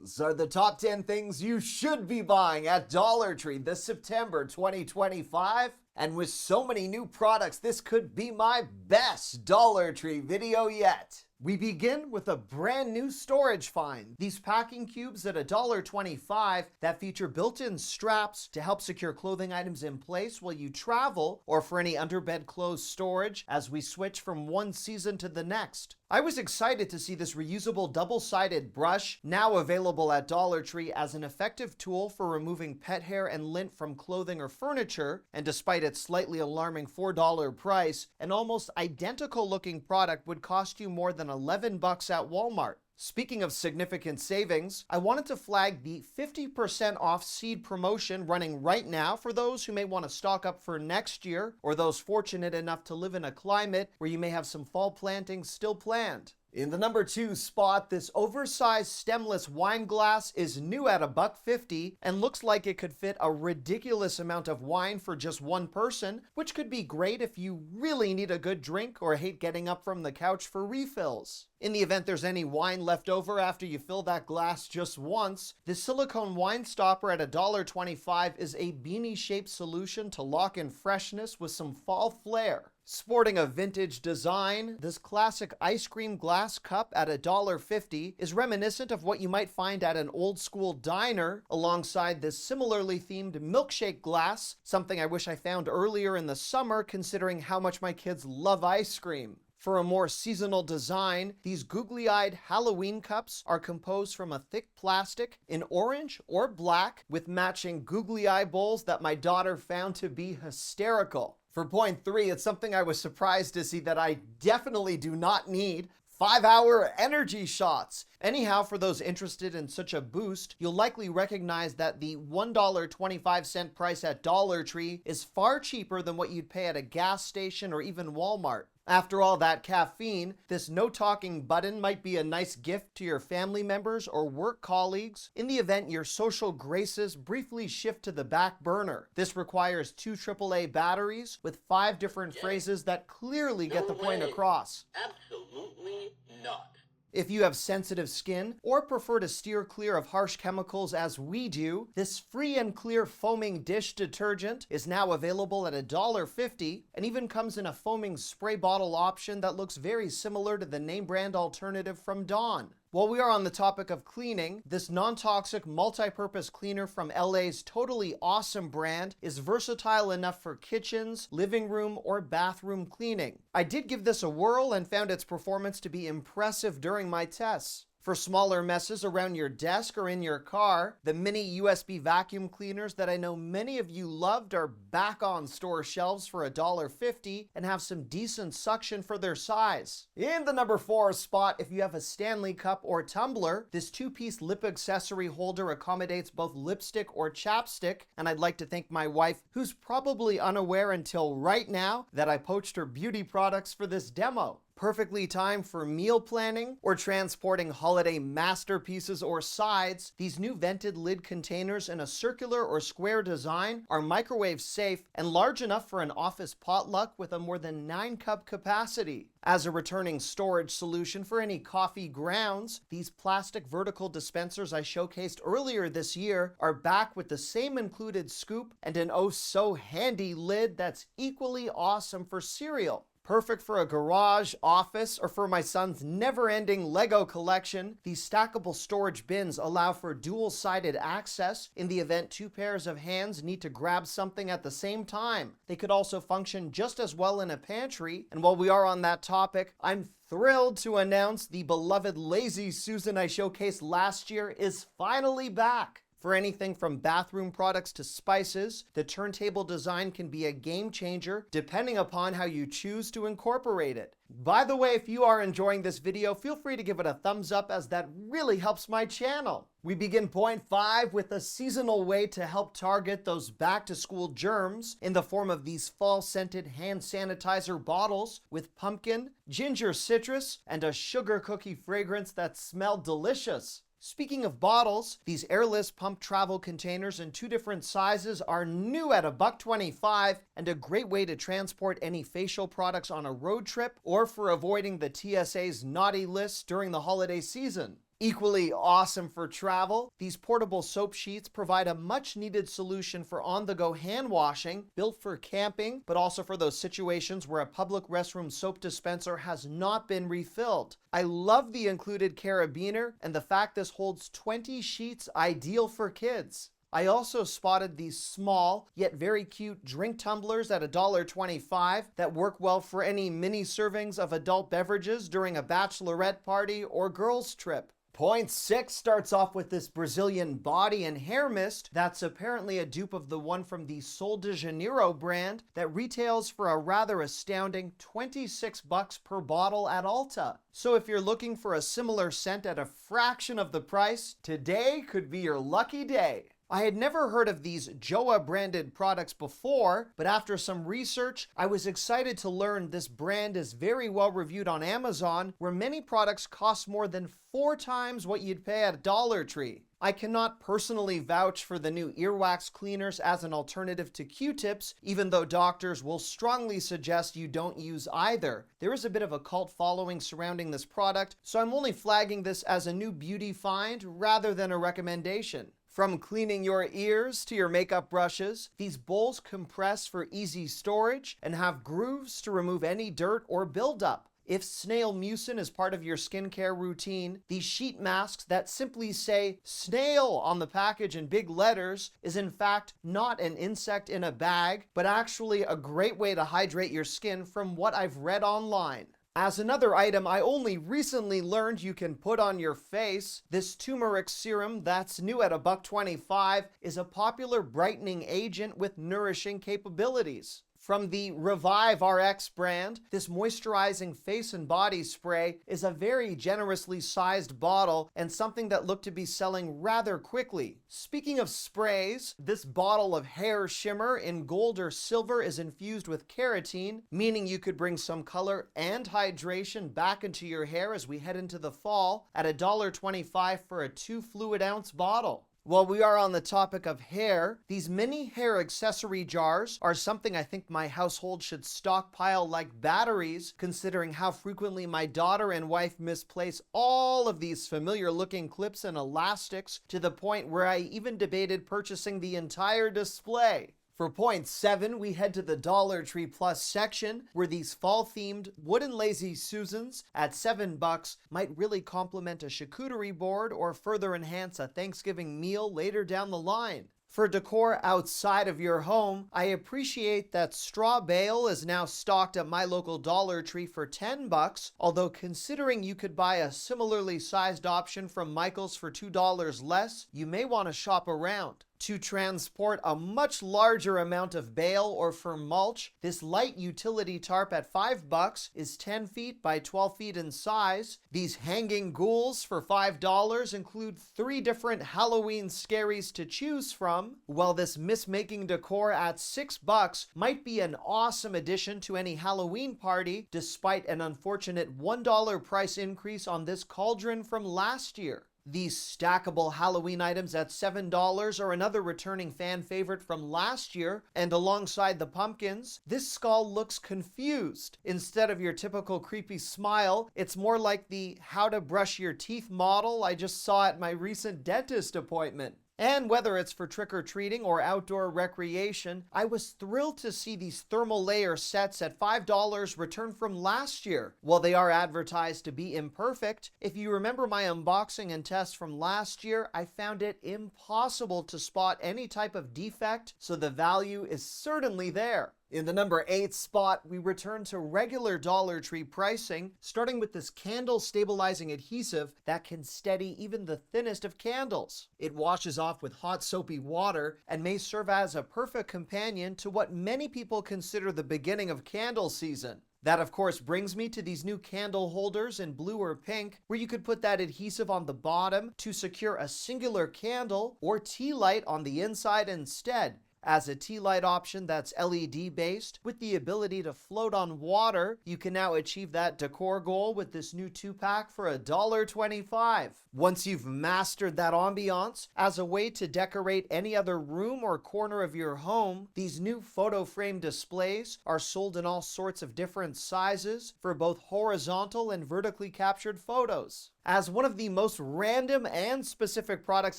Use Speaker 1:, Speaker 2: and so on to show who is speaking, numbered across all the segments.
Speaker 1: These are the top 10 things you should be buying at Dollar Tree this September 2025. And with so many new products, this could be my best Dollar Tree video yet. We begin with a brand new storage find. These packing cubes at $1.25 that feature built-in straps to help secure clothing items in place while you travel or for any underbed clothes storage as we switch from one season to the next. I was excited to see this reusable double-sided brush now available at Dollar Tree as an effective tool for removing pet hair and lint from clothing or furniture, and despite its slightly alarming $4 price, an almost identical looking product would cost you more than $11 at Walmart. Speaking of significant savings, I wanted to flag the 50% off seed promotion running right now for those who may want to stock up for next year, or those fortunate enough to live in a climate where you may have some fall plantings still planned. In the number 2 spot, this oversized stemless wine glass is new at $1.50 and looks like it could fit a ridiculous amount of wine for just one person, which could be great if you really need a good drink or hate getting up from the couch for refills. In the event there's any wine left over after you fill that glass just once, the silicone wine stopper at $1.25 is a beanie-shaped solution to lock in freshness with some fall flair. Sporting a vintage design, this classic ice cream glass cup at $1.50 is reminiscent of what you might find at an old-school diner, alongside this similarly themed milkshake glass, something I wish I found earlier in the summer considering how much my kids love ice cream. For a more seasonal design, these googly-eyed Halloween cups are composed from a thick plastic in orange or black with matching googly eye bowls that my daughter found to be hysterical. For point 3, it's something I was surprised to see that I definitely do not need: 5-hour energy shots. Anyhow, for those interested in such a boost, you'll likely recognize that the $1.25 price at Dollar Tree is far cheaper than what you'd pay at a gas station or even Walmart. After all that caffeine, this no-talking button might be a nice gift to your family members or work colleagues in the event your social graces briefly shift to the back burner. This requires 2 AAA batteries with 5 different phrases that clearly get the point across.
Speaker 2: Absolutely not.
Speaker 1: If you have sensitive skin or prefer to steer clear of harsh chemicals as we do, this free and clear foaming dish detergent is now available at $1.50 and even comes in a foaming spray bottle option that looks very similar to the name brand alternative from Dawn. While we are on the topic of cleaning, this non-toxic multi-purpose cleaner from LA's Totally Awesome brand is versatile enough for kitchens, living room, or bathroom cleaning. I did give this a whirl and found its performance to be impressive during my tests. For smaller messes around your desk or in your car, the mini USB vacuum cleaners that I know many of you loved are back on store shelves for $1.50 and have some decent suction for their size. In the number 4 spot, if you have a Stanley cup or tumbler, this 2-piece lip accessory holder accommodates both lipstick or chapstick, and I'd like to thank my wife, who's probably unaware until right now that I poached her beauty products for this demo. Perfectly timed for meal planning or transporting holiday masterpieces or sides, these new vented lid containers in a circular or square design are microwave safe and large enough for an office potluck with a more than 9-cup capacity. As a returning storage solution for any coffee grounds, these plastic vertical dispensers I showcased earlier this year are back with the same included scoop and an oh-so-handy lid that's equally awesome for cereal. Perfect for a garage, office, or for my son's never-ending Lego collection, these stackable storage bins allow for dual-sided access in the event 2 pairs of hands need to grab something at the same time. They could also function just as well in a pantry, and while we are on that topic, I'm thrilled to announce the beloved Lazy Susan I showcased last year is finally back. For anything from bathroom products to spices, the turntable design can be a game changer depending upon how you choose to incorporate it. By the way, if you are enjoying this video, feel free to give it a thumbs up as that really helps my channel. We begin point 5 with a seasonal way to help target those back-to-school germs in the form of these fall-scented hand sanitizer bottles with pumpkin, ginger citrus, and a sugar cookie fragrance that smelled delicious. Speaking of bottles, these airless pump travel containers in 2 different sizes are new at $1.25 and a great way to transport any facial products on a road trip or for avoiding the TSA's naughty list during the holiday season. Equally awesome for travel, these portable soap sheets provide a much needed solution for on-the-go hand washing, built for camping, but also for those situations where a public restroom soap dispenser has not been refilled. I love the included carabiner and the fact this holds 20 sheets, ideal for kids. I also spotted these small, yet very cute drink tumblers at $1.25 that work well for any mini servings of adult beverages during a bachelorette party or girls' trip. Point 6 starts off with this Brazilian body and hair mist that's apparently a dupe of the one from the Sol de Janeiro brand that retails for a rather astounding $26 per bottle at Ulta. So if you're looking for a similar scent at a fraction of the price, today could be your lucky day. I had never heard of these Joa branded products before, but after some research, I was excited to learn this brand is very well reviewed on Amazon, where many products cost more than 4 times what you'd pay at Dollar Tree. I cannot personally vouch for the new earwax cleaners as an alternative to Q-tips, even though doctors will strongly suggest you don't use either. There is a bit of a cult following surrounding this product, so I'm only flagging this as a new beauty find rather than a recommendation. From cleaning your ears to your makeup brushes, these bowls compress for easy storage and have grooves to remove any dirt or buildup. If snail mucin is part of your skincare routine, these sheet masks that simply say snail on the package in big letters is in fact not an insect in a bag, but actually a great way to hydrate your skin from what I've read online. As another item I only recently learned you can put on your face, this turmeric serum that's new at $1.25 is a popular brightening agent with nourishing capabilities. From the Revive RX brand, this moisturizing face and body spray is a very generously sized bottle and something that looked to be selling rather quickly. Speaking of sprays, this bottle of hair shimmer in gold or silver is infused with keratin, meaning you could bring some color and hydration back into your hair as we head into the fall at $1.25 for a 2 fluid ounce bottle. While we are on the topic of hair, these mini hair accessory jars are something I think my household should stockpile like batteries, considering how frequently my daughter and wife misplace all of these familiar looking clips and elastics to the point where I even debated purchasing the entire display. For point 7, we head to the Dollar Tree Plus section, where these fall-themed wooden Lazy Susans at $7 might really complement a charcuterie board or further enhance a Thanksgiving meal later down the line. For decor outside of your home, I appreciate that straw bale is now stocked at my local Dollar Tree for $10, although considering you could buy a similarly sized option from Michael's for $2 less, you may want to shop around. To transport a much larger amount of bale or for mulch, this light utility tarp at $5 is 10 feet by 12 feet in size. These hanging ghouls for $5 include 3 different Halloween scaries to choose from, while this mist-making decor at $6 might be an awesome addition to any Halloween party, despite an unfortunate $1 price increase on this cauldron from last year. These stackable Halloween items at $7 are another returning fan favorite from last year, and alongside the pumpkins, this skull looks confused. Instead of your typical creepy smile, it's more like the how to brush your teeth model I just saw at my recent dentist appointment. And whether it's for trick-or-treating or outdoor recreation, I was thrilled to see these thermal layer sets at $5 return from last year. While they are advertised to be imperfect, if you remember my unboxing and test from last year, I found it impossible to spot any type of defect, so the value is certainly there. In the number 8 spot, we return to regular Dollar Tree pricing, starting with this candle stabilizing adhesive that can steady even the thinnest of candles. It washes off with hot soapy water and may serve as a perfect companion to what many people consider the beginning of candle season. That of course brings me to these new candle holders in blue or pink, where you could put that adhesive on the bottom to secure a singular candle or tea light on the inside instead. As a tea light option that's LED based, with the ability to float on water, you can now achieve that decor goal with this new 2-pack for $1.25. Once you've mastered that ambiance, as a way to decorate any other room or corner of your home, these new photo frame displays are sold in all sorts of different sizes for both horizontal and vertically captured photos. As one of the most random and specific products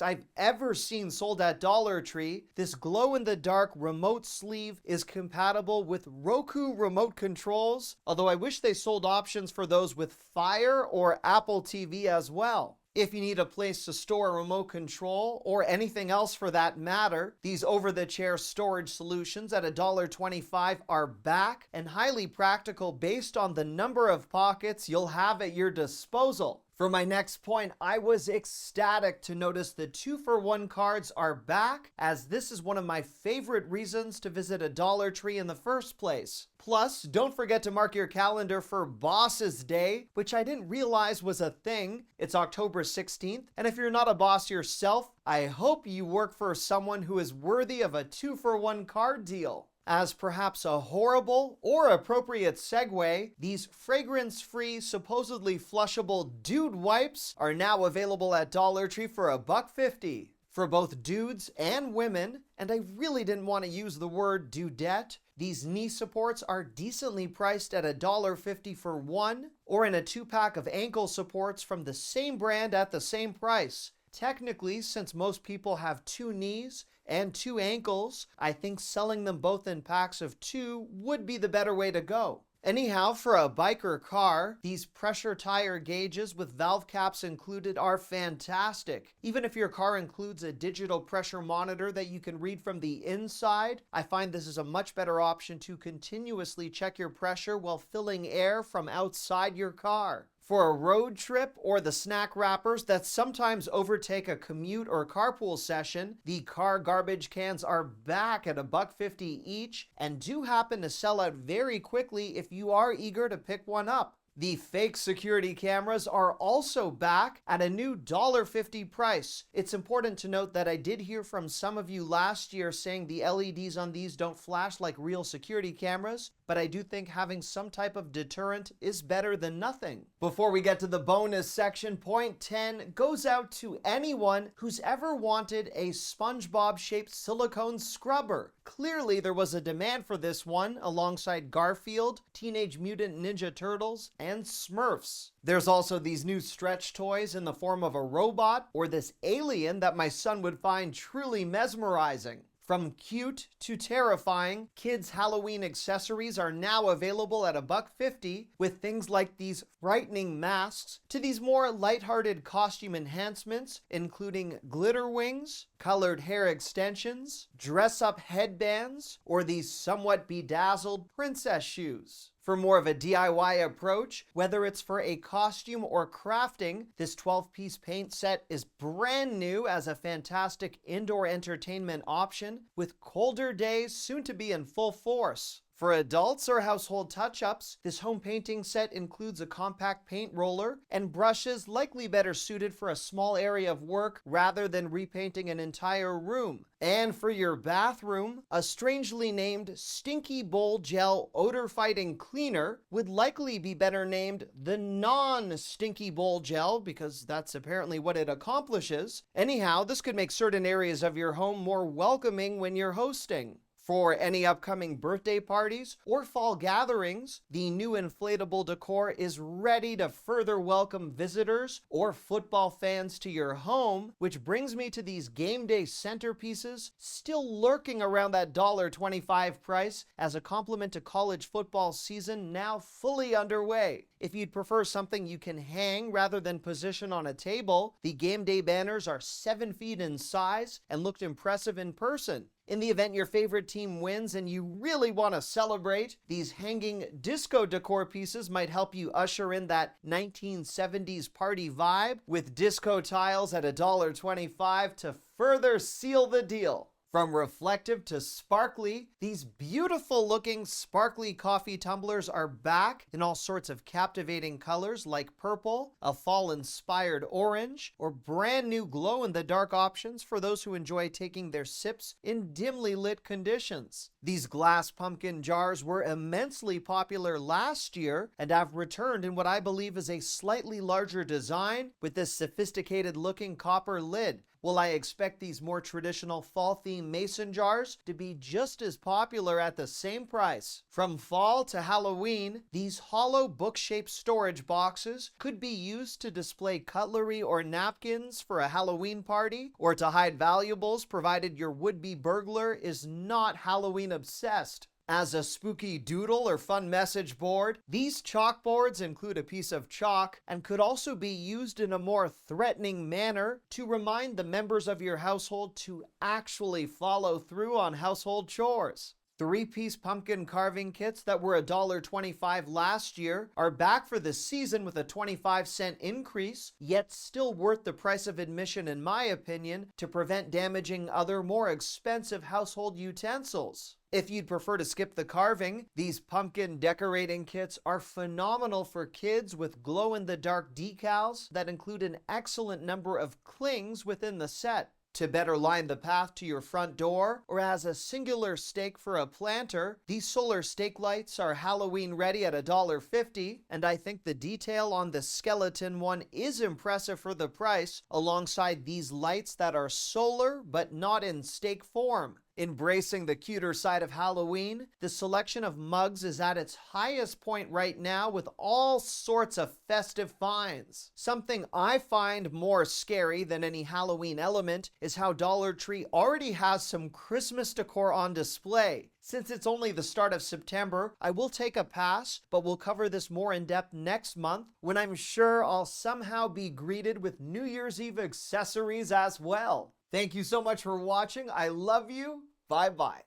Speaker 1: I've ever seen sold at Dollar Tree, this glow-in-the-dark remote sleeve is compatible with Roku remote controls, although I wish they sold options for those with Fire or Apple TV as well. If you need a place to store a remote control, or anything else for that matter, these over-the-chair storage solutions at $1.25 are back and highly practical based on the number of pockets you'll have at your disposal. For my next point, I was ecstatic to notice the 2-for-1 cards are back, as this is one of my favorite reasons to visit a Dollar Tree in the first place. Plus, don't forget to mark your calendar for Boss's Day, which I didn't realize was a thing. It's October 16th, and if you're not a boss yourself, I hope you work for someone who is worthy of a 2-for-1 card deal. As perhaps a horrible or appropriate segue, these fragrance-free, supposedly flushable dude wipes are now available at Dollar Tree for $1.50. For both dudes and women, and I really didn't want to use the word dudette, these knee supports are decently priced at $1.50 for one, or in a 2-pack of ankle supports from the same brand at the same price. Technically, since most people have 2 knees and 2 ankles, I think selling them both in packs of 2 would be the better way to go. Anyhow, for a biker car, these pressure tire gauges with valve caps included are fantastic. Even if your car includes a digital pressure monitor that you can read from the inside, I find this is a much better option to continuously check your pressure while filling air from outside your car. For a road trip or the snack wrappers that sometimes overtake a commute or carpool session, the car garbage cans are back at $1.50 each and do happen to sell out very quickly if you are eager to pick one up. The fake security cameras are also back at a new $1.50 price. It's important to note that I did hear from some of you last year saying the LEDs on these don't flash like real security cameras, but I do think having some type of deterrent is better than nothing. Before we get to the bonus section, point 10 goes out to anyone who's ever wanted a SpongeBob-shaped silicone scrubber. Clearly there was a demand for this one alongside Garfield, Teenage Mutant Ninja Turtles, and Smurfs. There's also these new stretch toys in the form of a robot or this alien that my son would find truly mesmerizing. From cute to terrifying, kids' Halloween accessories are now available at $1.50, with things like these frightening masks to these more lighthearted costume enhancements, including glitter wings, colored hair extensions, dress-up headbands, or these somewhat bedazzled princess shoes. For more of a DIY approach, whether it's for a costume or crafting, this 12-piece paint set is brand new as a fantastic indoor entertainment option, with colder days soon to be in full force. For adults or household touch-ups, this home painting set includes a compact paint roller and brushes likely better suited for a small area of work rather than repainting an entire room. And for your bathroom, a strangely named Stinky Bowl Gel odor-fighting cleaner would likely be better named the non-Stinky Bowl Gel, because that's apparently what it accomplishes. Anyhow, this could make certain areas of your home more welcoming when you're hosting. For any upcoming birthday parties or fall gatherings, the new inflatable decor is ready to further welcome visitors or football fans to your home, which brings me to these game day centerpieces still lurking around that $1.25 price as a complement to college football season now fully underway. If you'd prefer something you can hang rather than position on a table, the game day banners are 7 feet in size and looked impressive in person. In the event your favorite team wins and you really want to celebrate, these hanging disco decor pieces might help you usher in that 1970s party vibe with disco tiles at $1.25 to further seal the deal. From reflective to sparkly, these beautiful looking sparkly coffee tumblers are back in all sorts of captivating colors like purple, a fall-inspired orange, or brand new glow-in-the-dark options for those who enjoy taking their sips in dimly lit conditions. These glass pumpkin jars were immensely popular last year and have returned in what I believe is a slightly larger design with this sophisticated looking copper lid. Well, I expect these more traditional fall-themed mason jars to be just as popular at the same price. From fall to Halloween, these hollow book-shaped storage boxes could be used to display cutlery or napkins for a Halloween party, or to hide valuables provided your would-be burglar is not Halloween obsessed. As a spooky doodle or fun message board, these chalkboards include a piece of chalk and could also be used in a more threatening manner to remind the members of your household to actually follow through on household chores. Three-piece pumpkin carving kits that were $1.25 last year are back for the season with a 25-cent increase, yet still worth the price of admission in my opinion to prevent damaging other more expensive household utensils. If you'd prefer to skip the carving, these pumpkin decorating kits are phenomenal for kids with glow-in-the-dark decals that include an excellent number of clings within the set. To better line the path to your front door, or as a singular stake for a planter, these solar stake lights are Halloween ready at $1.50, and I think the detail on the skeleton one is impressive for the price, alongside these lights that are solar but not in stake form. Embracing the cuter side of Halloween, the selection of mugs is at its highest point right now with all sorts of festive finds. Something I find more scary than any Halloween element is how Dollar Tree already has some Christmas decor on display. Since it's only the start of September, I will take a pass, but we'll cover this more in depth next month when I'm sure I'll somehow be greeted with New Year's Eve accessories as well. Thank you so much for watching. I love you. Bye-bye.